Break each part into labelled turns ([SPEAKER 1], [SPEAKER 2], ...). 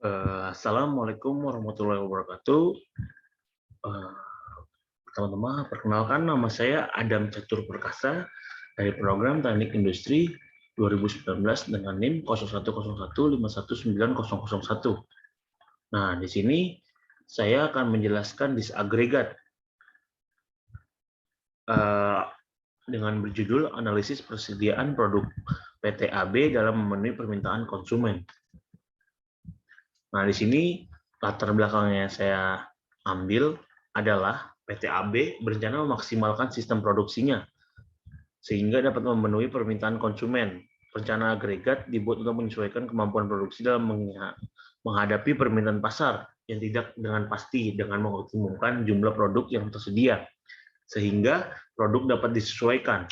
[SPEAKER 1] Assalamualaikum warahmatullahi wabarakatuh. Eh, Teman-teman, perkenalkan nama saya Adam Catur Perkasa dari program Teknik Industri 2019 dengan NIM 0101519001. Nah, di sini saya akan menjelaskan disagregat dengan berjudul Analisis Persediaan Produk PTAB dalam memenuhi permintaan konsumen. Nah, di sini latar belakangnya saya ambil adalah PTAB berencana memaksimalkan sistem produksinya sehingga dapat memenuhi permintaan konsumen. Rencana agregat dibuat untuk menyesuaikan kemampuan produksi dalam menghadapi permintaan pasar yang tidak dengan pasti dengan mengoptimalkan jumlah produk yang tersedia sehingga produk dapat disesuaikan.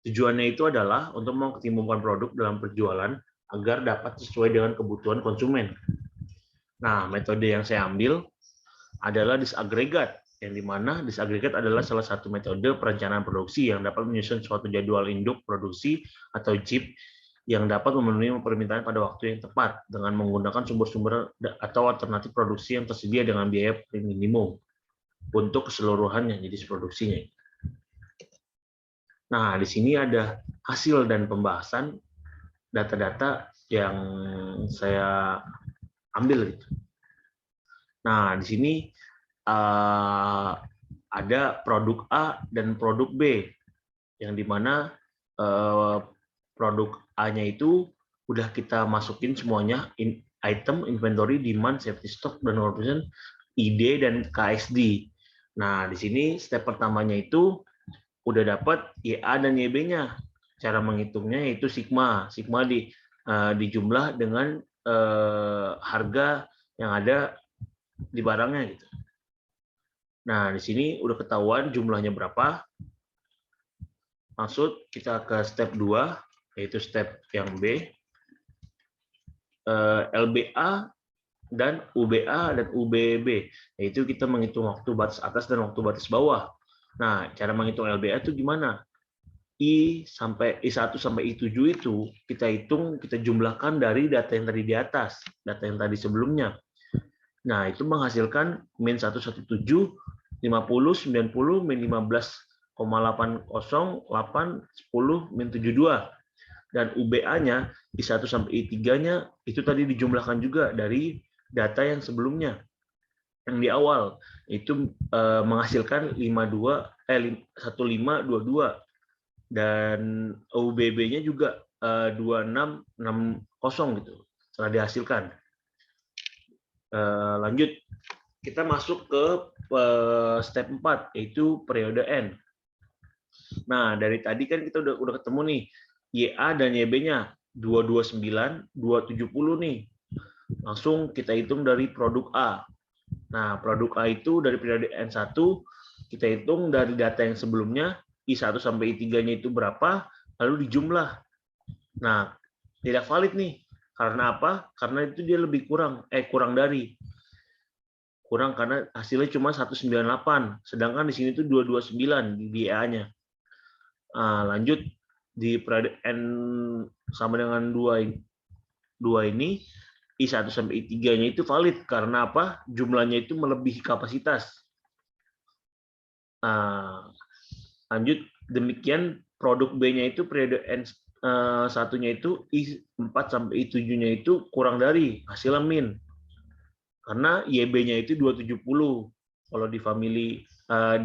[SPEAKER 1] Tujuannya itu adalah untuk mengoptimalkan produk dalam penjualan agar dapat sesuai dengan kebutuhan konsumen. Nah, metode yang saya ambil adalah disagregat, yang dimana disagregat adalah salah satu metode perencanaan produksi yang dapat menyusun suatu jadwal induk produksi atau JIP yang dapat memenuhi permintaan pada waktu yang tepat dengan menggunakan sumber-sumber atau alternatif produksi yang tersedia dengan biaya minimum untuk keseluruhan yang jenis produksinya. Nah, di sini ada hasil dan pembahasan data-data yang saya ambil. Nah, di sini ada produk A dan produk B, yang dimana produk A-nya itu udah kita masukin semuanya, item, inventory, demand, safety stock, dan ID dan KSD. Nah, di sini step pertamanya itu udah dapat YA dan YB-nya. Cara menghitungnya yaitu sigma. Sigma dijumlah dengan harga yang ada di barangnya gitu. Nah, di sini udah ketahuan jumlahnya berapa. Maksud kita ke step 2, yaitu step yang B. LBA dan UBA dan UBB, yaitu kita menghitung waktu batas atas dan waktu batas bawah. Nah, cara menghitung LBA itu gimana? I1 sampai I7 itu kita hitung, kita jumlahkan dari data yang tadi di atas, data yang tadi sebelumnya. Nah, itu menghasilkan min 117, 50, 90, min 15,80, 8, 10, min 72. Dan UBA-nya I1 sampai I3-nya itu tadi dijumlahkan juga dari data yang sebelumnya. Yang di awal itu menghasilkan 1522 dan UBB-nya juga 2660 gitu setelah dihasilkan. Lanjut, kita masuk ke step 4 yaitu periode N. Nah, dari tadi kan kita udah ketemu nih YA dan YB-nya 229, 270 nih. Langsung kita hitung dari produk A. Nah, produk A itu dari periode N1 kita hitung dari data yang sebelumnya I1 sampai I3-nya itu berapa, lalu dijumlah. Nah, tidak valid nih. Karena apa? Karena itu dia lebih kurang dari. Kurang karena hasilnya cuma 198, sedangkan di sini itu 229 di A-nya. Nah, lanjut di periode N sama dengan 2 ini, I1 sampai I3-nya itu valid karena apa? Jumlahnya itu melebihi kapasitas. Lanjut, demikian produk B-nya itu periode N1-nya itu I4 sampai I7-nya itu kurang dari, hasilnya min. Karena YB-nya itu 270 kalau di family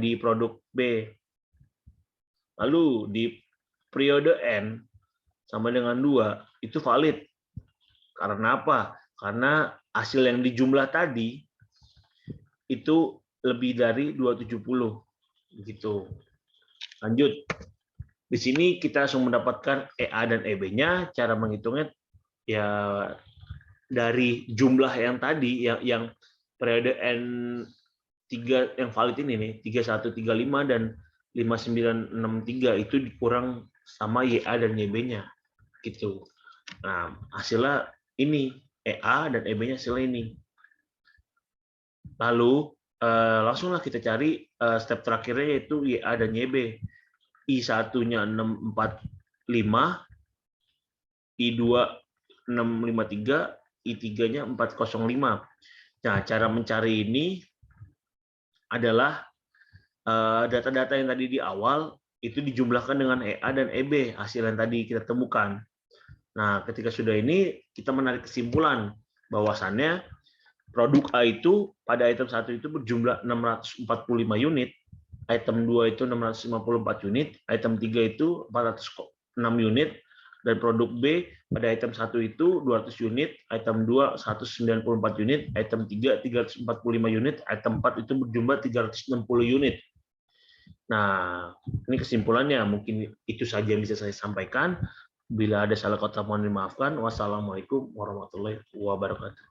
[SPEAKER 1] di produk B. Lalu di periode N sama dengan 2 itu valid. Karena apa? Karena hasil yang dijumlah tadi itu lebih dari 270. Begitu. Lanjut. Di sini kita langsung mendapatkan EA dan EB-nya. Cara menghitungnya ya dari jumlah yang tadi yang periode N3 yang valid ini nih, 3135 dan 5963 itu dikurang sama YA dan YB-nya. Gitu. Nah, hasilnya ini EA dan EB-nya hasilnya ini. Lalu langsunglah kita cari step terakhirnya yaitu YA dan YB. I1-nya 645, I2 653, I3-nya 405. Nah, cara mencari ini adalah data-data yang tadi di awal itu dijumlahkan dengan EA dan EB, hasil yang tadi kita temukan. Nah, ketika sudah ini, kita menarik kesimpulan bahwasannya produk A itu pada item 1 itu berjumlah 645 unit, item 2 itu 654 unit, item 3 itu 406 unit, dan produk B pada item 1 itu 200 unit, item 2 194 unit, item 3 345 unit, item 4 itu berjumlah 360 unit. Nah, ini kesimpulannya. Mungkin itu saja yang bisa saya sampaikan. Bila ada salah kata mohon dimaafkan. Wassalamualaikum warahmatullahi wabarakatuh.